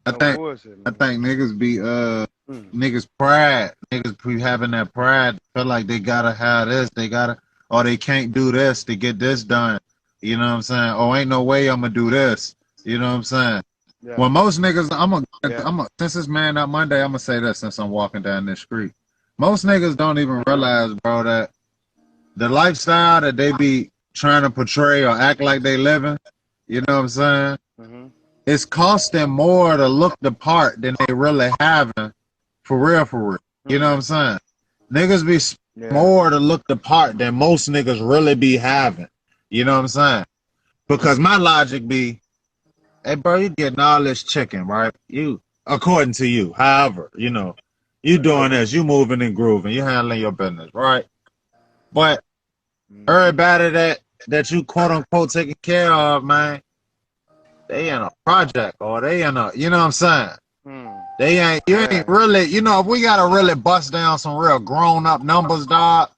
I No think bullshit, I man. think niggas be niggas pride. Niggas be having that pride, feel like they gotta have this, they gotta or they can't do this to get this done. You know what I'm saying? Oh, ain't no way I'm gonna do this. You know what I'm saying? Yeah, Well, most niggas, yeah. since it's Man Up Monday, I'm gonna say that since I'm walking down this street. Most niggas don't even Uh-huh. realize, bro, that the lifestyle that they be trying to portray or act like they living, you know what I'm saying? Mm-hmm. It's costing more to look the part than they really having for real, for real. You know what I'm Mm. saying? Niggas be Yeah. more to look the part than most niggas really be having. You know what I'm saying? Because my logic be, hey, bro, you getting all this chicken, right? You, according to you, however, you doing this, you moving and grooving, you handling your business, right? But Mm-hmm. everybody that you quote unquote taking care of, man, they in a project or they in a, you know what I'm saying? Mm. You ain't Yeah. really, if we gotta really bust down some real grown up numbers, dog,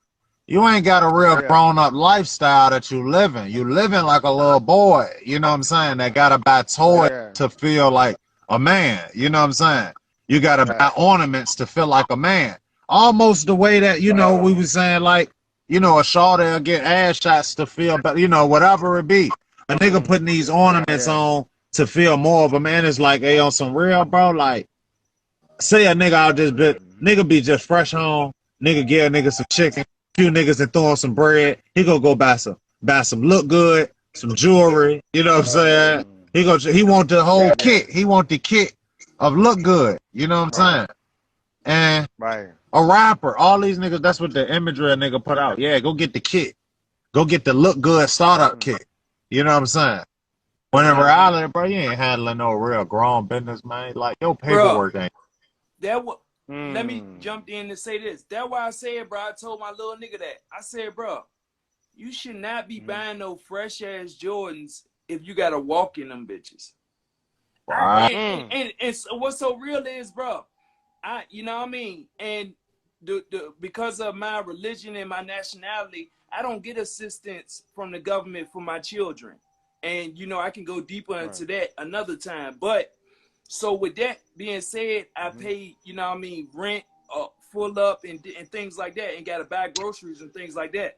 you ain't got a real Yeah. grown up lifestyle that you living. You living like a little boy, you know what I'm saying? That gotta buy toys Yeah. to feel like a man, you know what I'm saying? You gotta buy Right. ornaments to feel like a man. Almost the way that, Right. we was saying like, a shorty'll get ass shots to feel better, whatever it be. A nigga Mm. putting these ornaments Yeah. on to feel more of a man is like, hey, on some real, bro, like, say a nigga out just bit, Mm-hmm. nigga be just fresh home, nigga give a nigga some chicken, few niggas and throw him some bread. He go buy some look good, some jewelry. You know what I'm saying? Mm. He want the whole Yeah. kit. He want the kit of look good. You know what I'm Right. saying? And Right. a rapper, all these niggas, that's what the imagery a nigga put out. Yeah, go get the kit. Go get the look good startup Mm. kit. You know what I'm saying? When in Mm-hmm. reality, bro, you ain't handling no real grown business, man. Like your Bro, paperwork ain't. that what. Let me Mm. jump in and say this. That's why I said, bro. I told my little nigga that. I said, bro, you should not be Mm. buying no fresh ass Jordans if you gotta walk in them bitches. I Right. Mm. and so what's so real is, bro. You know what I mean, and because of my religion and my nationality, I don't get assistance from the government for my children, and I can go deeper Right. into that another time. But so with that being said, I Mm-hmm. pay, rent, full up and things like that, and gotta buy groceries and things like that.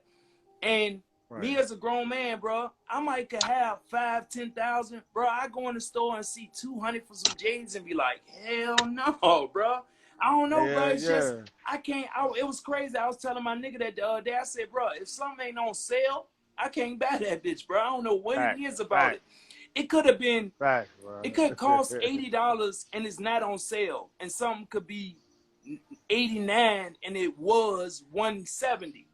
And Right. me as a grown man, bro, I might could have 5, 10,000, bro. I go in the store and see 200 for some J's and be like, hell no, bro. I don't know, bro. Yeah. It's just Yeah. I can't. It was crazy. I was telling my nigga that the other day. I said, bro, if something ain't on sale, I can't buy that bitch, bro. I don't know what it Fact. is about Fact. it. It could have been. Fact, It bro. could cost $80 and it's not on sale, and something could be 89 and it was 170,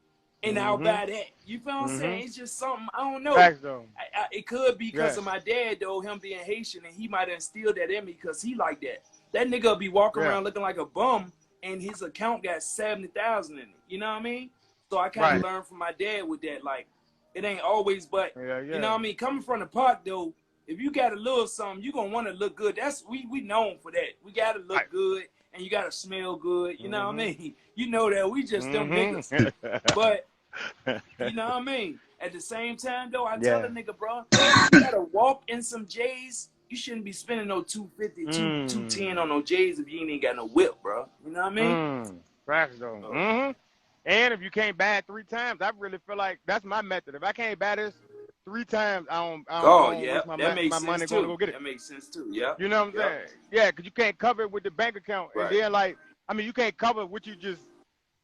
and I'll Mm-hmm. buy that. You feel what I'm Mm-hmm. saying? It's just something I don't know. Facts though. It could be because Yeah. of my dad though, him being Haitian, and he might have instilled that in me because he like that. That nigga be walking Yeah. around looking like a bum, and his account got 70,000 in it. You know what I mean? So I kind of Right. learned from my dad with that. Like, it ain't always, but Yeah. you know Yeah. what I mean. Coming from the park though, if you got a little something, you gonna want to look good. That's we known for that. We gotta Right. look good and you gotta smell good. You know what I Mm-hmm. mean? You know that we just them niggas. Mm-hmm. But you know what I mean? At the same time though, I tell a Yeah. nigga, bro, if you gotta walk in some J's, you shouldn't be spending no 250, 210 Mm. on no J's if you ain't got no whip, bro. You know what I mean? Mm. Facts though. So, Mm-hmm. And if you can't buy it 3 times, I really feel like that's my method. If I can't buy this 3 times, I oh don't yeah, waste my that makes my sense money going to too. go get it. That makes sense too. Yeah. You know what I'm Yep. saying? Yeah, because you can't cover it with the bank account, and Right. then like, I mean, you can't cover what you just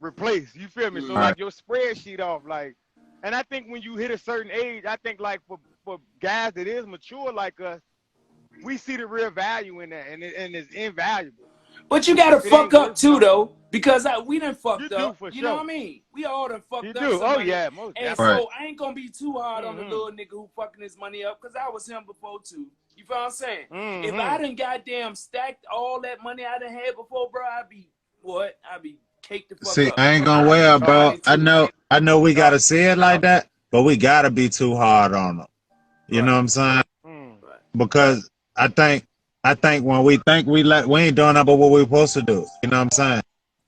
replaced. You feel me? So Right. like your spreadsheet off, like, and I think when you hit a certain age, I think like for guys that is mature like us, we see the real value in that, and it's invaluable. But you gotta It ain't fuck up worth too nothing. though, because we done You fucked do up. for You know sure. what I mean? We all done You fucked up do. some Oh money, yeah, most and definitely. Right. so I ain't gonna be too hard on the Mhm. little nigga who fucking his money up, because I was him before too. You feel what I'm saying? If I Mhm. done goddamn stacked all that money I done had before, bro, I'd be what? I'd be caked the fuck See, up. I ain't gonna I'd be wear, Oh, bro. fine I too. know, I know we oh, gotta see it like that, but we gotta be too hard on them. You know Right. what I'm saying? mm, Right. Because I think when we think we ain't doing nothing but what we supposed to do. You know what I'm saying?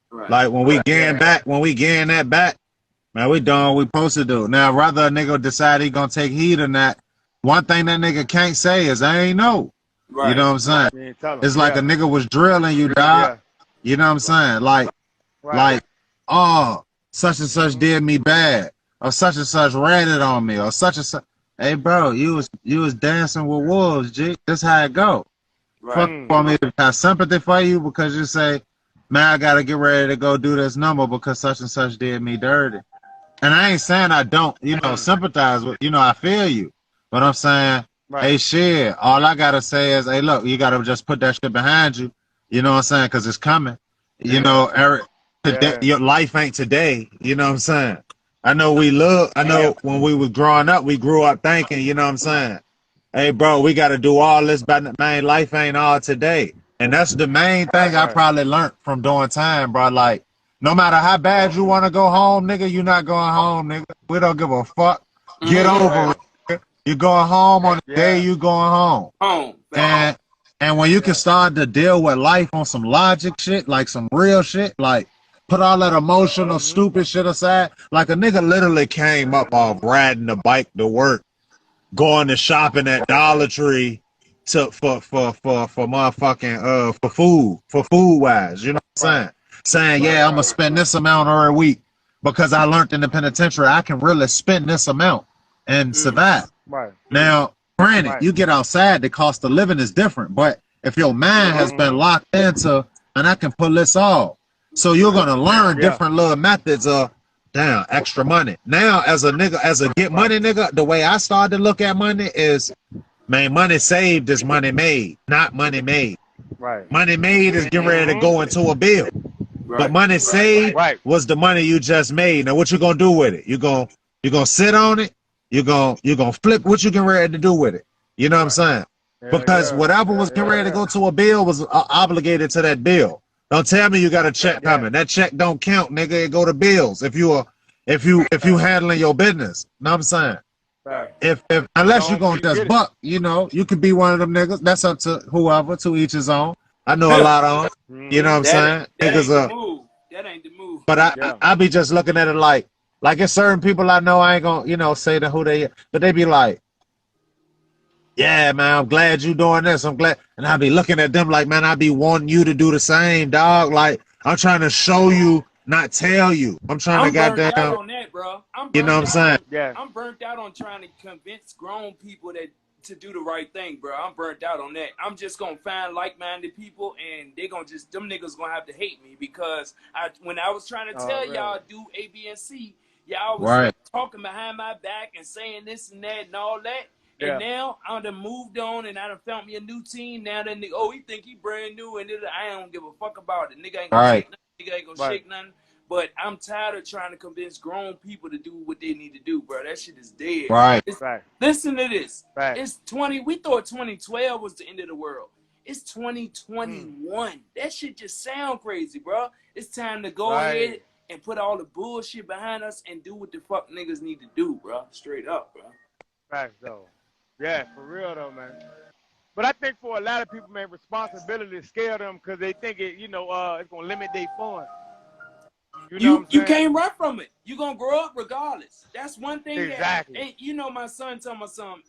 Right. Like when we gain yeah. back, when we gain that back, man, we doing what we supposed to do. Now, whether a nigga decide he gonna take heed or not, one thing that nigga can't say is I ain't know. You Right. know what I'm saying? You ain't tell 'em. It's like a nigga was drilling you, dog. Yeah. You know what I'm saying? Like, oh, such and such did me bad, or such and such ratted on me, or such and such. Hey, bro, you was dancing with wolves, G. That's how it go. Right. Fuck for me to have sympathy for you because you say, man, I gotta get ready to go do this number because such and such did me dirty. And I ain't saying I don't, sympathize with, I feel you. But I'm saying, hey, shit, all I gotta say is, hey, look, you gotta just put that shit behind you. You know what I'm saying? Because it's coming. You know, Eric, today, your life ain't today. You know what I'm saying? I know when we was growing up, we grew up thinking, you know what I'm saying? Hey, bro, we got to do all this, but man, life ain't all today. And that's the main thing I probably learned from doing time, bro. Like, no matter how bad you want to go home, nigga, you not going home, nigga. We don't give a fuck. Get over it. Nigga. You going home on the day you going home. Home. And when you can start to deal with life on some logic shit, like some real shit, like put all that emotional, stupid shit aside. Like a nigga literally came up off riding the bike to work, going to shopping at Dollar Tree for motherfucking for food wise, you know what I'm saying? Saying, yeah, I'm gonna spend this amount every week because I learned in the penitentiary I can really spend this amount and survive. Now, granted, you get outside, the cost of living is different, but if your mind has been locked into, and I can pull this off, so you're gonna learn different little methods of damn extra money. Now, as a get money nigga, the way I started to look at money is, man, money saved is money made, not money made. Money made is getting ready to go into a bill. But money saved was the money you just made. Now what you gonna do with it? You gonna sit on it? You gonna flip what you getting ready to do with it? You know what I'm saying? Because whatever was getting ready to go to a bill was obligated to that bill. Don't tell me you got a check coming. That check don't count, nigga. It go to bills. If you handling your business. Know what I'm saying? If unless you gonna just buck, you could be one of them niggas. That's up to whoever, to each his own. I know a lot of them. You know what I'm saying? That ain't the move. That ain't the move. But I be just looking at it like it's certain people I know, I ain't gonna, say to who they, but they be like, yeah, man, I'm glad you doing this. I'm glad. And I be looking at them like, man, I be wanting you to do the same, dog. Like, I'm trying to show you, not tell you. I'm trying to goddamn. I'm burnt out on that, bro. You know what I'm saying? I'm burnt out on trying to convince grown people to do the right thing, bro. I'm burnt out on that. I'm just gonna find like-minded people, and they gonna them niggas gonna have to hate me because when I was trying to tell y'all do A, B, and C, y'all was talking behind my back and saying this and that and all that. And now I done moved on and I done found me a new team. Now that nigga, he think he brand new and I don't give a fuck about it. Nigga ain't gonna shake nothing. Nigga ain't gonna shake nothing. But I'm tired of trying to convince grown people to do what they need to do, bro. That shit is dead. Listen to this. It's 20. We thought 2012 was the end of the world. It's 2021. That shit just sound crazy, bro. It's time to go ahead and put all the bullshit behind us and do what the fuck niggas need to do, bro. Straight up, bro. Facts, though. Yeah, for real, though, man. But I think for a lot of people, man, responsibility scare them because they think it's going to limit their fun. You can't run from it. You gonna grow up regardless. That's one thing. Exactly. My son told my son,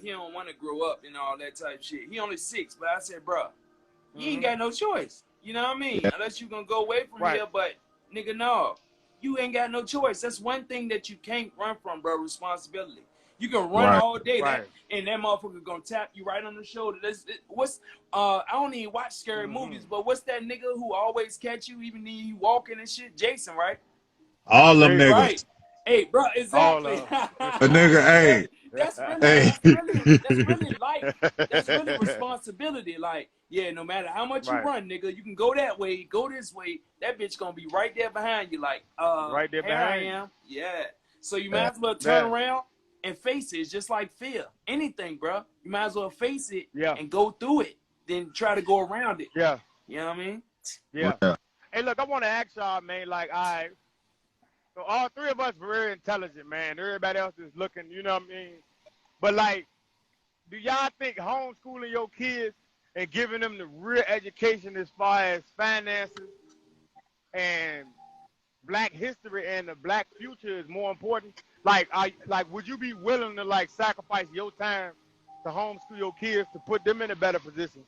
he don't want to grow up and all that type shit. He only 6, but I said, bro, you ain't got no choice. You know what I mean? Unless you gonna go away from here, but nigga, no, you ain't got no choice. That's one thing that you can't run from, bro. Responsibility. You can run all day, and that motherfucker gonna tap you right on the shoulder. I don't even watch scary movies, but what's that nigga who always catch you even when you walking and shit? Jason, right? All them niggas. Right. Hey, bro, exactly. The nigga, hey. That's really life. That's really responsibility. Like, yeah, no matter how much you run, nigga, you can go that way, go this way. That bitch gonna be right there behind you. Like, right there behind I am. Yeah. So you might as well turn around and face it. It's just like fear. Anything, bro. You might as well face it and go through it. Then try to go around it. Yeah. You know what I mean? Yeah. Hey, look, I want to ask y'all, man, like, so all three of us are very intelligent, man. Everybody else is looking, you know what I mean? But, like, do y'all think homeschooling your kids and giving them the real education as far as finances and black history and the black future is more important? Like, would you be willing to, like, sacrifice your time to homeschool your kids to put them in a better position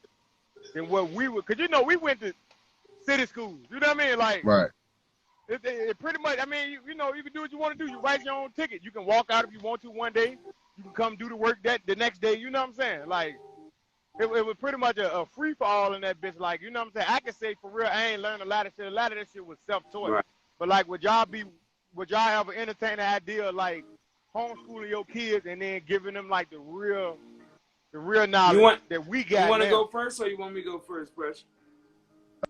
than what we would. Cause you know we went to city schools. You know what I mean? Like Right. it pretty much. I mean, you know, you can do what you want to do. You write your own ticket. You can walk out if you want to one day. You can come do the work that the next day. You know what I'm saying? Like it was pretty much a free for all in that bitch. Like you know what I'm saying? I can say for real, I ain't learned a lot of shit. A lot of that shit was self-taught. Right. But like, would y'all have an entertaining idea of like homeschooling your kids and then giving them like the real knowledge that we got? You want to now? go first, or you want me to go first, Fresh?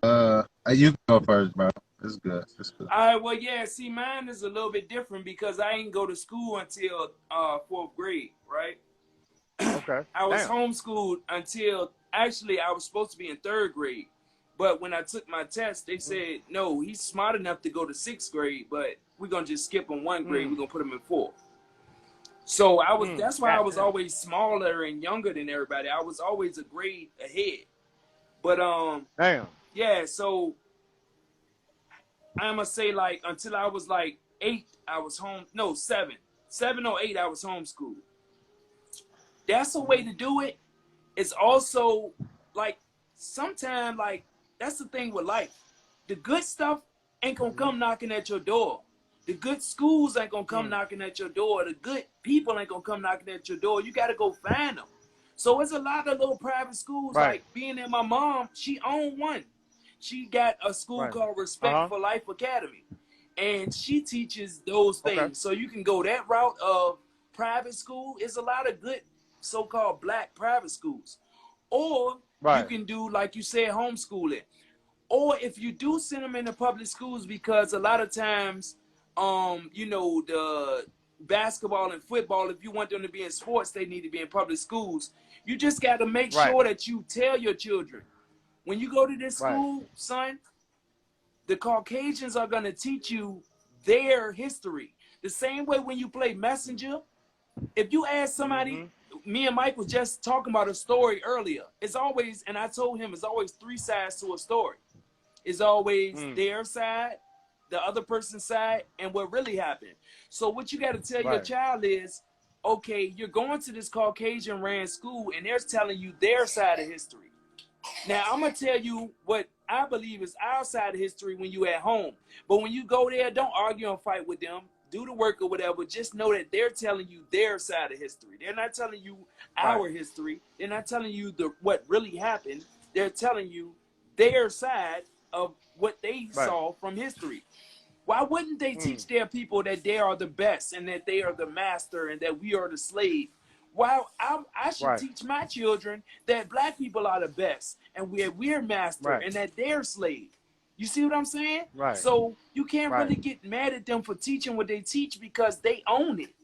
You can go first, bro. It's good. It's good. All right. Well, yeah. See, mine is a little bit different because I didn't go to school until 4th grade, right? Okay. I was homeschooled until actually I was supposed to be in 3rd grade, but when I took my test, they said no, he's smart enough to go to 6th grade, but we're gonna just skip him 1 grade. We're gonna put him in 4th. So I was. That's why I was always smaller and younger than everybody. I was always a grade ahead. But Damn. yeah. So I'm gonna say like until I was like 8, I was home. No, 7 or 8, I was homeschooled. That's a way to do it. It's also like sometimes like that's the thing with life. The good stuff ain't gonna come knocking at your door. The good schools ain't gonna come knocking at your door. The good people ain't gonna come knocking at your door. You gotta go find them. So it's a lot of little private schools. Right. Like being in my mom, she owned one. She got a school called Respect for Life Academy, and she teaches those things. Okay. So you can go that route of private school. It's a lot of good so-called black private schools, or you can do like you said, homeschooling. Or if you do send them into public schools, because a lot of times, you know, the basketball and football, if you want them to be in sports, they need to be in public schools. You just got to make sure that you tell your children, when you go to this school, son, the Caucasians are going to teach you their history. The same way when you play messenger, if you ask somebody, me and Mike was just talking about a story earlier. It's always, and I told him, it's always 3 sides to a story. It's always their side, the other person's side, and what really happened. So what you got to tell your child is, okay, you're going to this Caucasian ran school, and they're telling you their side of history. Now, I'm going to tell you what I believe is our side of history when you at home. But when you go there, don't argue and fight with them. Do the work or whatever. Just know that they're telling you their side of history. They're not telling you our history. They're not telling you what really happened. They're telling you their side of what they saw from history. Why wouldn't they teach their people that they are the best and that they are the master and that we are the slave? Why I should teach my children that black people are the best and we're master and that they're slave. You see what I'm saying? Right. So you can't really get mad at them for teaching what they teach because they own it.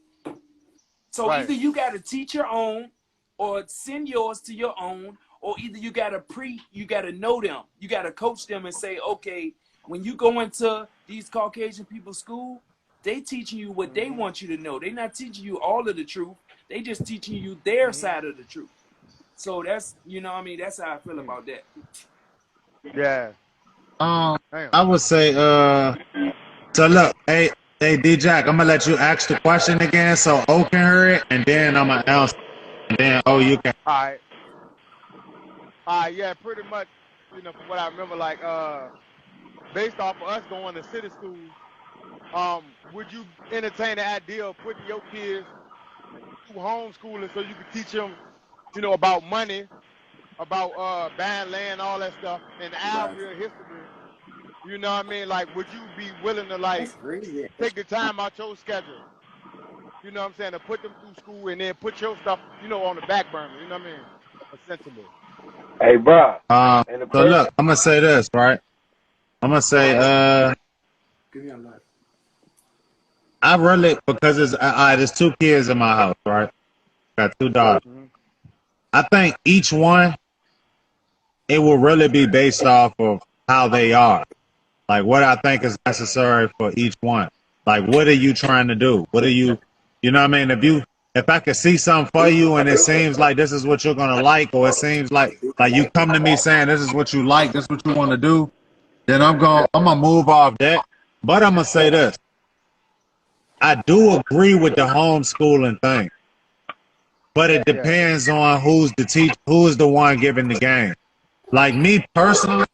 So either you got to teach your own or send yours to your own, or either you got to know them. You got to coach them and say, okay, when you go into these Caucasian people's school, they teaching you what they want you to know. They're not teaching you all of the truth. They just teaching you their side of the truth. So that's, you know what I mean? That's how I feel about that. Yeah. I would say, so look, hey, D-Jack, I'm going to let you ask the question again so O can hear it, and then I'm going to answer, and then you can. All right, yeah, pretty much, you know, from what I remember, like, based off of us going to city schools, would you entertain the idea of putting your kids through homeschooling so you can teach them, you know, about money, about buying land, all that stuff, and our real history? You know what I mean? Like, would you be willing to, like, take the time out your schedule, you know what I'm saying, to put them through school and then put your stuff, you know, on the back burner, you know what I mean? Essentially. Hey, bro. So look, I'm going to say this, right? I'm going to say, I really, because there's 2 kids in my house, right? Got 2 daughters. I think each one, it will really be based off of how they are. Like what I think is necessary for each one. Like, what are you trying to do? What are you know what I mean? If I could see something for you and it seems like this is what you're going to like, or it seems like you come to me saying this is what you like, this is what you want to do, then I'm going to move off that. But I'm going to say this. I do agree with the homeschooling thing. but it depends on who's the one giving the game. Like me personally,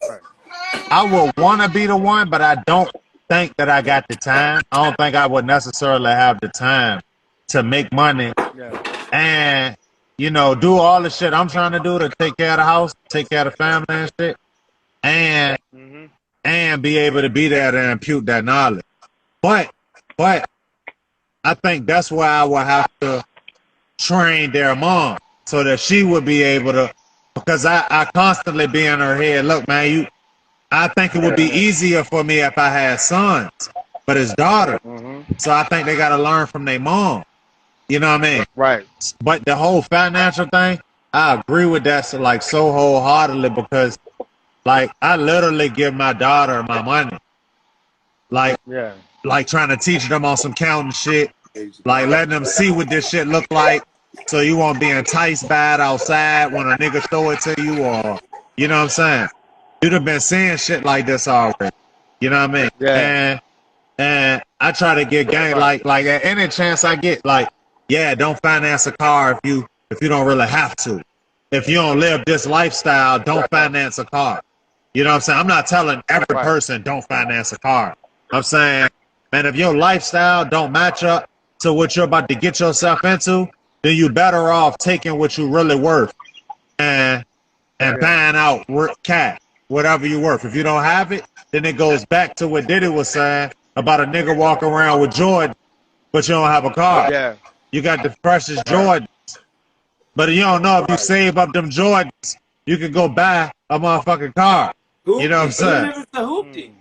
I would want to be the one, but I don't think that I got the time. I don't think I would necessarily have the time to make money and, you know, do all the shit I'm trying to do to take care of the house, take care of the family and shit, and be able to be there to impute that knowledge. But I think that's why I would have to train their mom so that she would be able to, because I constantly be in her head, look, man, I think it would be easier for me if I had sons, but it's daughter. So I think they got to learn from their mom. You know what I mean? Right. But the whole financial thing, I agree with that so wholeheartedly because, like, I literally give my daughter my money. Like trying to teach them on some counting shit. Like, letting them see what this shit look like so you won't be enticed by it outside when a nigga throw it to you or, you know what I'm saying? You'd have been seeing shit like this already. You know what I mean? Yeah. And I try to get gang like at any chance I get, like, yeah, don't finance a car if you don't really have to. If you don't live this lifestyle, don't finance a car. You know what I'm saying? I'm not telling every person don't finance a car. I'm saying, man, if your lifestyle don't match up to what you're about to get yourself into, then you better off taking what you really worth and buying out cash, whatever you worth. If you don't have it, then it goes back to what Diddy was saying about a nigga walking around with Jordan, but you don't have a car. Yeah. You got the precious Jordans, but you don't know if you save up them Jordans, you can go buy a motherfucking car. You know what I'm saying? Even if it's a hoopty.